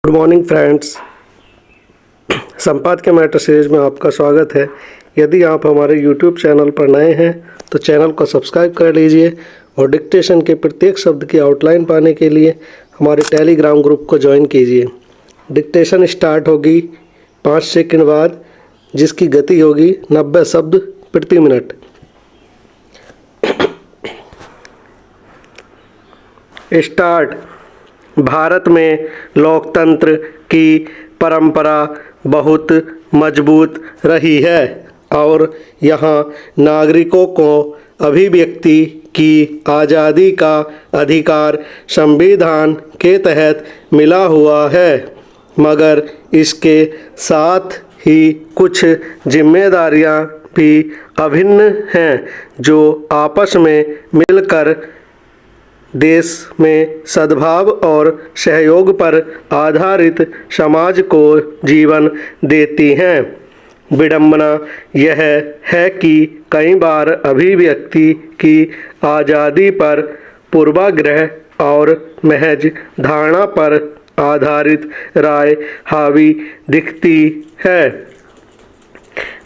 Good morning friends. संपाद के matter series में आपका स्वागत है। यदि आप हमारे यूट्यूब चैनल पर नए हैं तो चैनल को सब्सक्राइब कर लीजिए और डिक्टेशन के प्रत्येक शब्द की आउटलाइन पाने के लिए हमारे टेलीग्राम ग्रुप को ज्वाइन कीजिए। डिक्टेशन स्टार्ट होगी 5 सेकंड बाद, जिसकी गति होगी 90 शब्द प्रति मिनट। स्टार्ट। भारत में लोकतंत्र की परंपरा बहुत मजबूत रही है और यहाँ नागरिकों को अभिव्यक्ति की आज़ादी का अधिकार संविधान के तहत मिला हुआ है, मगर इसके साथ ही कुछ जिम्मेदारियां भी अभिन्न हैं जो आपस में मिलकर देश में सद्भाव और सहयोग पर आधारित समाज को जीवन देती हैं। विडंबना यह है कि कई बार अभिव्यक्ति की आज़ादी पर पूर्वाग्रह और महज धारणा पर आधारित राय हावी दिखती है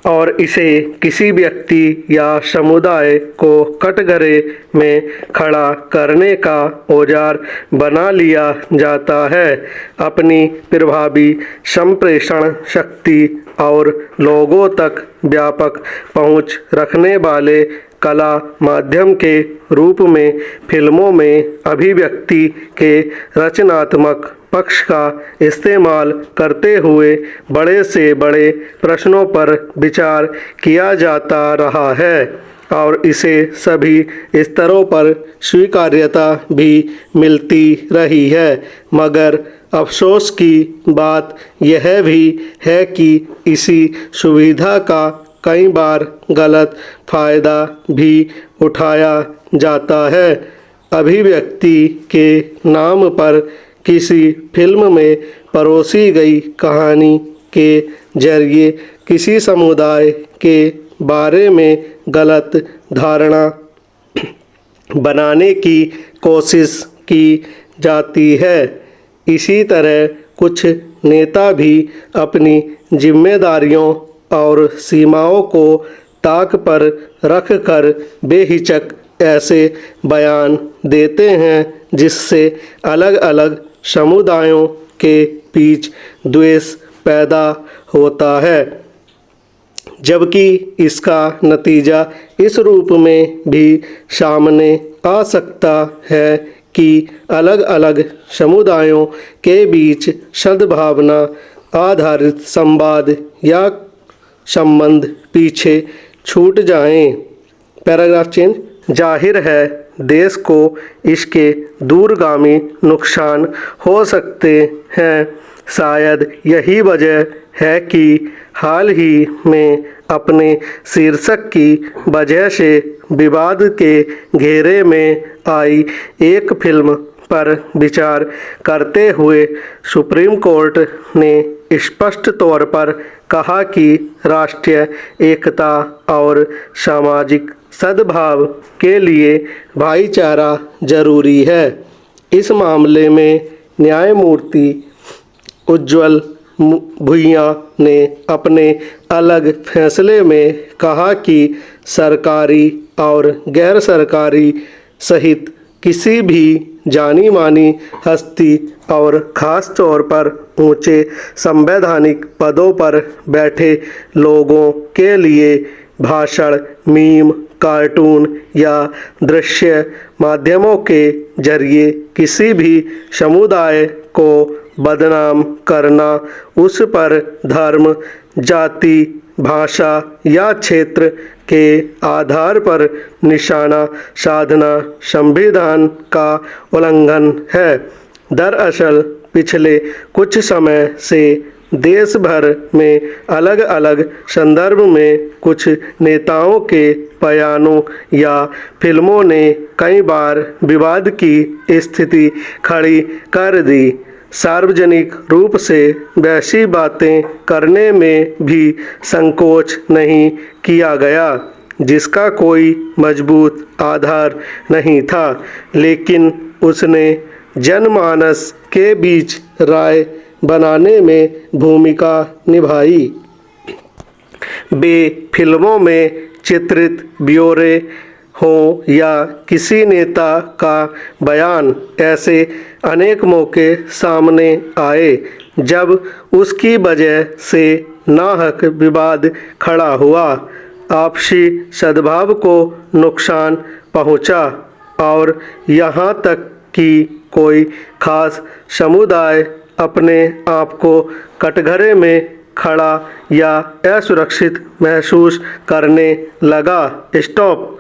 और इसे किसी व्यक्ति या समुदाय को कटघरे में खड़ा करने का औजार बना लिया जाता है। अपनी प्रभावी संप्रेषण शक्ति और लोगों तक व्यापक पहुंच रखने वाले कला माध्यम के रूप में फिल्मों में अभिव्यक्ति के रचनात्मक पक्ष का इस्तेमाल करते हुए बड़े से बड़े प्रश्नों पर विचार किया जाता रहा है और इसे सभी स्तरों पर स्वीकार्यता भी मिलती रही है। मगर अफसोस की बात यह भी है कि इसी सुविधा का कई बार गलत फायदा भी उठाया जाता है। अभिव्यक्ति के नाम पर किसी फिल्म में परोसी गई कहानी के जरिए किसी समुदाय के बारे में गलत धारणा बनाने की कोशिश की जाती है। इसी तरह कुछ नेता भी अपनी जिम्मेदारियों और सीमाओं को ताक पर रखकर बेहिचक ऐसे बयान देते हैं जिससे अलग अलग समुदायों के बीच द्वेष पैदा होता है, जबकि इसका नतीजा इस रूप में भी सामने आ सकता है कि अलग अलग समुदायों के बीच सद्भावना आधारित संवाद या संबंध पीछे छूट जाएं। Paragraph change. जाहिर है देश को इसके दूरगामी नुकसान हो सकते हैं। शायद यही वजह है कि हाल ही में अपने शीर्षक की वजह से विवाद के घेरे में आई एक फिल्म पर विचार करते हुए सुप्रीम कोर्ट ने स्पष्ट तौर पर कहा कि राष्ट्रीय एकता और सामाजिक सद्भाव के लिए भाईचारा जरूरी है। इस मामले में न्यायमूर्ति उज्ज्वल भुइयां ने अपने अलग फैसले में कहा कि सरकारी और गैर सरकारी सहित किसी भी जानी मानी हस्ती और ख़ास तौर पर ऊंचे संवैधानिक पदों पर बैठे लोगों के लिए भाषण, मीम, कार्टून या दृश्य माध्यमों के जरिए किसी भी समुदाय को बदनाम करना, उस पर धर्म, जाति, भाषा या क्षेत्र के आधार पर निशाना साधना संविधान का उल्लंघन है। दरअसल पिछले कुछ समय से देश भर में अलग अलग संदर्भ में कुछ नेताओं के बयानों या फिल्मों ने कई बार विवाद की स्थिति खड़ी कर दी। सार्वजनिक रूप से वैसी बातें करने में भी संकोच नहीं किया गया जिसका कोई मजबूत आधार नहीं था, लेकिन उसने जनमानस के बीच राय बनाने में भूमिका निभाई। वे फिल्मों में चित्रित ब्यौरे हों या किसी नेता का बयान, ऐसे अनेक मौके सामने आए जब उसकी वजह से नाहक विवाद खड़ा हुआ, आपसी सद्भाव को नुकसान पहुंचा और यहाँ तक कि कोई खास समुदाय अपने आप को कटघरे में खड़ा या असुरक्षित महसूस करने लगा। स्टॉप।